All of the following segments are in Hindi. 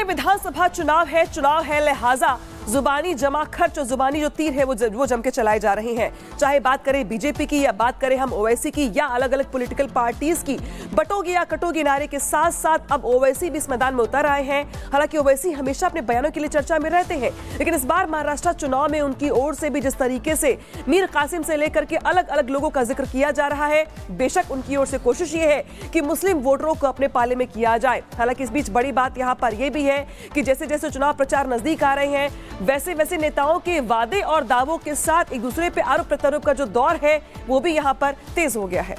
में विधानसभा चुनाव है, लिहाजा जुबानी जमा खर्च और जुबानी जो तीर है वो जम के चलाए जा रहे हैं। चाहे बात करें बीजेपी की या बात करें हम ओवैसी की या अलग अलग पॉलिटिकल पार्टीज की, बटोगी या कटोगी नारे के साथ साथ अब ओवैसी भी इस मैदान में उतर आए हैं। हालांकि ओवैसी हमेशा अपने बयानों के लिए चर्चा में रहते हैं, लेकिन इस बार महाराष्ट्र चुनाव में उनकी ओर से भी जिस तरीके से मीर कासिम से लेकर के अलग अलग लोगों का जिक्र किया जा रहा है, बेशक उनकी ओर से कोशिश ये है कि मुस्लिम वोटरों को अपने पाले में किया जाए। हालांकि इस बीच बड़ी बात यहां पर यह भी है कि जैसे जैसे चुनाव प्रचार नजदीक आ रहे हैं, वैसे वैसे नेताओं के वादे और दावों के साथ एक दूसरे पे आरोप प्रत्यारोप का जो दौर है वो भी यहां पर तेज हो गया है।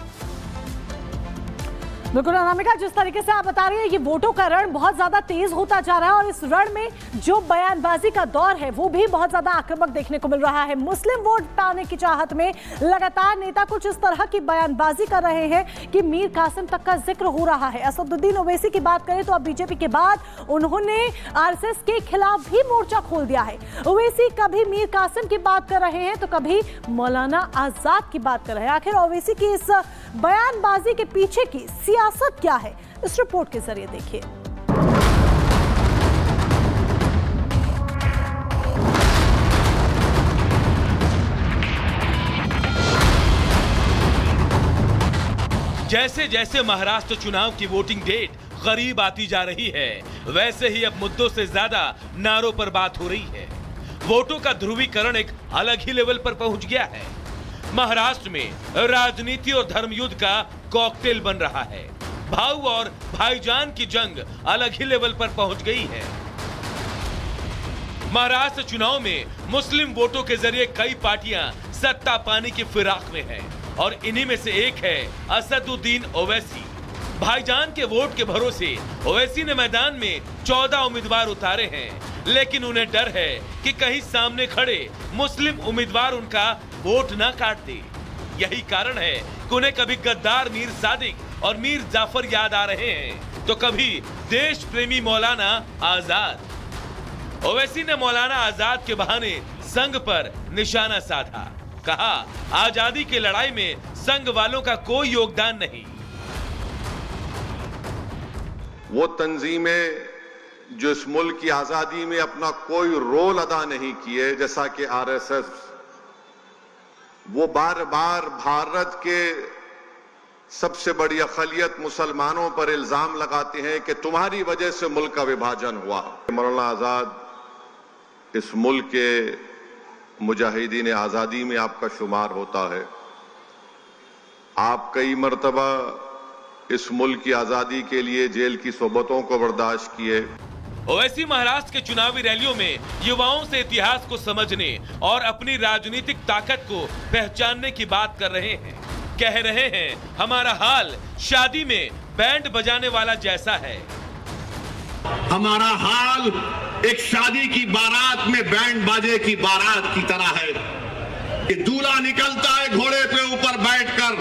बिल्कुल अनामिका, जिस तरीके से आप बता रही हैं ये वोटों का रण बहुत ज्यादा तेज होता जा रहा है और इस रण में जो बयानबाजी का दौर है वो भी बहुत ज्यादा आक्रामक देखने को मिल रहा है। मुस्लिम वोट पाने की चाहत में लगातार नेता कुछ इस तरह की बयानबाजी कर रहे हैं कि मीर कासिम तक का जिक्र हो रहा है। असदुद्दीन ओवैसी की बात करें तो अब बीजेपी के बाद उन्होंने आरएसएस के खिलाफ भी मोर्चा खोल दिया है। ओवैसी कभी मीर कासिम की बात कर रहे हैं तो कभी मौलाना आजाद की बात कर रहे हैं। आखिर ओवैसी की इस बयानबाजी के पीछे की सियासत क्या है, इस रिपोर्ट के जरिए देखिए। जैसे जैसे महाराष्ट्र चुनाव की वोटिंग डेट करीब आती जा रही है, वैसे ही अब मुद्दों से ज्यादा नारों पर बात हो रही है। वोटों का ध्रुवीकरण एक अलग ही लेवल पर पहुंच गया है। महाराष्ट्र में राजनीति और धर्म युद्ध का कॉकटेल बन रहा है। भाऊ और भाईजान की जंग अलग ही लेवल पर पहुंच गई है। महाराष्ट्र चुनाव में मुस्लिम वोटों के जरिए कई पार्टियां सत्ता पाने की फिराक में हैं और इन्हीं में से एक है असदुद्दीन ओवैसी। भाईजान के वोट के भरोसे ओवैसी ने मैदान में 14 उम्मीदवार उतारे हैं, लेकिन उन्हें डर है कि कहीं सामने खड़े मुस्लिम उम्मीदवार उनका वोट ना काट दे। यही कारण है कि उन्हें कभी गद्दार मीर सादिक और मीर जाफर याद आ रहे हैं तो कभी देश प्रेमी मौलाना आजाद। ओवैसी ने मौलाना आजाद के बहाने संघ पर निशाना साधा। कहा आजादी की लड़ाई में संघ वालों का कोई योगदान नहीं। वो तंजीमें जो इस मुल्क की आजादी में अपना कोई रोल अदा नहीं किए, जैसा कि आरएसएस, वो बार बार भारत के सबसे बड़ी अक़लियत मुसलमानों पर इल्जाम लगाते हैं कि तुम्हारी वजह से मुल्क का विभाजन हुआ। मौलाना आजाद इस मुल्क के मुजाहिदीन आजादी में आपका शुमार होता है। आप कई मर्तबा इस मुल्क की आजादी के लिए जेल की सोबतों को बर्दाश्त किए। ओवैसी महाराष्ट्र के चुनावी रैलियों में युवाओं से इतिहास को समझने और अपनी राजनीतिक ताकत को पहचानने की बात कर रहे हैं। कह रहे हैं हमारा हाल शादी में बैंड बजाने वाला जैसा है। हमारा हाल एक शादी की बारात में बैंड बाजे की बारात की तरह है कि दूल्हा निकलता है घोड़े पे ऊपर बैठकर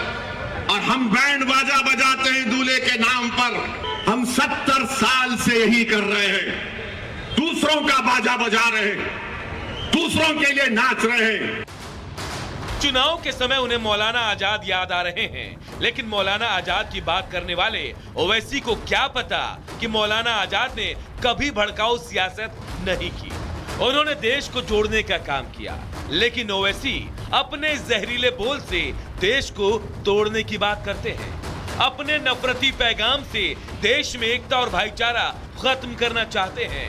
और हम बैंड बाजा बजाते हैं दूल्हे के नाम पर। हम 70 साल से यही कर रहे हैं, दूसरों का बाजा बजा रहे हैं, दूसरों के लिए नाच रहे हैं। चुनाव के समय उन्हें मौलाना आजाद याद आ रहे हैं, लेकिन मौलाना आजाद की बात करने वाले ओवैसी को क्या पता कि मौलाना आजाद ने कभी भड़काऊ सियासत नहीं की। उन्होंने देश को जोड़ने का काम किया, लेकिन ओवैसी अपने जहरीले बोल से देश को तोड़ने की बात करते हैं। अपने नफरती पैगाम से देश में एकता और भाईचारा खत्म करना चाहते हैं।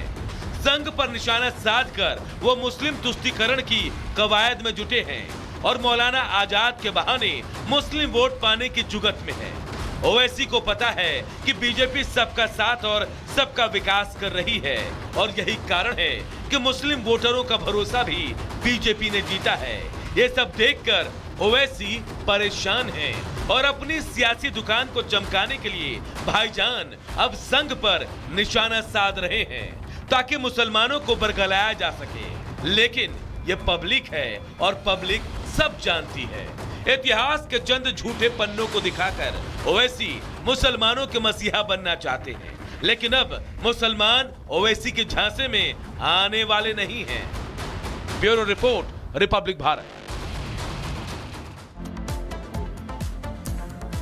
संघ पर निशाना साधकर वो मुस्लिम तुष्टीकरण की कवायद में जुटे हैं और मौलाना आजाद के बहाने मुस्लिम वोट पाने की जुगत में है। ओवैसी को पता है कि बीजेपी सबका साथ और सबका विकास कर रही है और यही कारण है कि मुस्लिम वोटरों का भरोसा भी बीजेपी ने जीता है। ये सब देखकर ओवैसी परेशान हैं और अपनी सियासी दुकान को चमकाने के लिए भाईजान अब संघ पर निशाना साध रहे हैं ताकि मुसलमानों को बरगलाया जा सके। लेकिन ये पब्लिक है और पब्लिक सब जानती है। इतिहास के चंद झूठे पन्नों को दिखाकर ओवैसी मुसलमानों के मसीहा बनना चाहते हैं, लेकिन अब मुसलमान ओवैसी के झांसे में आने वाले नहीं हैं। Bureau report, Republic Bharat.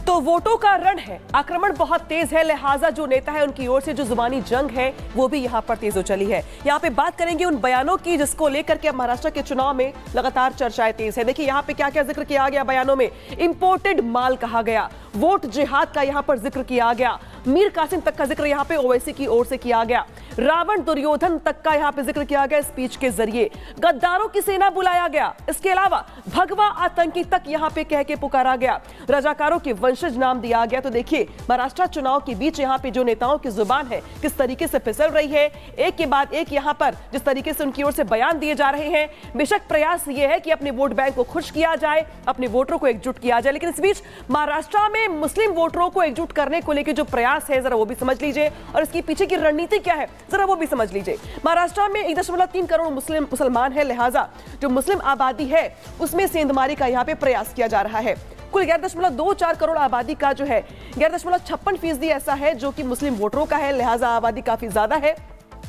तो वोटों का रण है, आक्रमण बहुत तेज है, लिहाजा जो नेता है उनकी ओर से जो जुबानी जंग है वो भी यहां पर तेज हो चली है। यहां पे बात करेंगे उन बयानों की जिसको लेकर के अब महाराष्ट्र के चुनाव में लगातार चर्चाएं तेज है। देखिए यहां पे क्या क्या जिक्र किया गया बयानों में। इंपोर्टेड माल कहा गया, वोट जिहाद का यहां पर जिक्र किया गया, मीर कासिम तक का जिक्र यहां पे ओवैसी की ओर से किया गया, रावण दुर्योधन तक का यहां पे जिक्र किया गया स्पीच के जरिए, गद्दारों की सेना बुलाया गया, इसके अलावा भगवा आतंकी तक यहां पे कह के पुकारा गया, रजाकारों के वंशज नाम दिया गया। तो देखिए महाराष्ट्र चुनाव के बीच यहां पे जो नेताओं की जुबान है किस तरीके से फिसल रही है, एक के बाद एक यहां पर जिस तरीके से उनकी ओर से बयान दिए जा रहे हैं। बेशक प्रयास ये है कि अपने वोट बैंक को खुश किया जाए, अपने वोटरों को एकजुट किया जाए, लेकिन इस बीच महाराष्ट्र में मुस्लिम वोटरों को एकजुट करने को लेकर जो प्रयास है जरा वो भी समझ लीजिए और इसके पीछे की रणनीति क्या है जरा वो भी समझ लीजिए। महाराष्ट्र में 1.3 करोड़ मुसलमान है, लिहाजा जो मुस्लिम आबादी है उसमें सेंधमारी का यहाँ पे प्रयास किया जा रहा है। कुल 11.24 करोड़ आबादी का जो है 11.56% ऐसा है जो कि मुस्लिम वोटरों का है, लिहाजा आबादी काफी ज्यादा है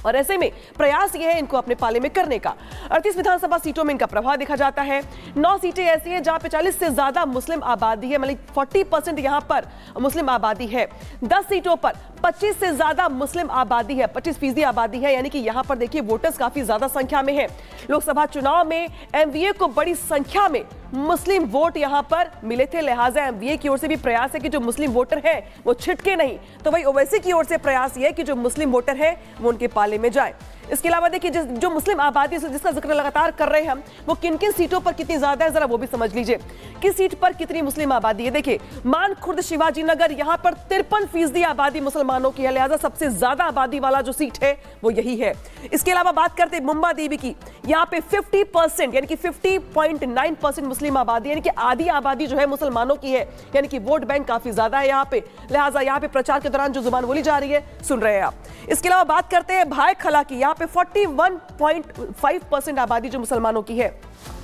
और ऐसे में प्रयास यह है इनको अपने पाले में करने का। 38 विधानसभा सीटों में इनका प्रभाव देखा जाता है। 9 सीटें ऐसी हैं जहां पे 40 से ज्यादा मुस्लिम आबादी है, मतलब 40% यहां पर मुस्लिम आबादी है। 10 सीटों पर 25 से ज्यादा मुस्लिम आबादी है, 25% आबादी है, यानी कि यहां पर देखिए वोटर्स काफी ज्यादा संख्या में है। लोकसभा चुनाव में एमवीए को बड़ी संख्या में मुस्लिम वोट यहां पर मिले थे, लिहाजा एमवीए की ओर से भी प्रयास है कि जो मुस्लिम वोटर है वो छिटके नहीं। तो वही ओवैसी की ओर से प्रयास ये है कि जो मुस्लिम वोटर है वो उनके पाले में जाए। इसके अलावा देखिए जो मुस्लिम आबादी जिसका जिक्र लगातार कर रहे हैं हम, वो किन किन सीटों पर कितनी ज्यादा है जरा वो भी समझ लीजिए। किस सीट पर कितनी मुस्लिम आबादी है, देखिए मान खुर्द शिवाजी नगर यहां पर 53% आबादी मुसलमानों की है, लिहाजा सबसे ज्यादा आबादी वाला जो सीट है वो यही है। इसके अलावा बात करते हैं मुंबा देवी की, यहाँ पे 50% यानी कि 50.9% मुस्लिम आबादी यानी कि आधी आबादी जो है मुसलमानों की है, यानी कि वोट बैंक काफी ज्यादा है यहाँ पे, लिहाजा यहाँ पे प्रचार के दौरान जो जुबान बोली जा रही है सुन रहे हैं आप। इसके अलावा बात करते हैं भाई खला की, यहाँ पे 41.5% आबादी जो मुसलमानों की है।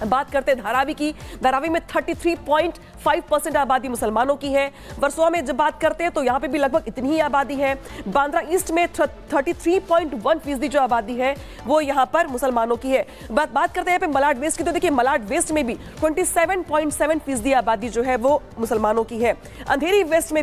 बात करते हैं धारावी की, धारावी में 33.5% आबादी मुसलमानों की है। वर्सोवा में जब बात करते हैं तो यहाँ पे भी लगभग इतनी ही आबादी है। बांद्रा ईस्ट में 33.1% जो आबादी है वो यहाँ पर मुसलमानों की है। बात करते हैं यहाँ पे मलाड वेस्ट की, तो देखिए मलाड वेस्ट में भी 27.7% आबादी जो है वो मुसलमानों की है। अंधेरी वेस्ट में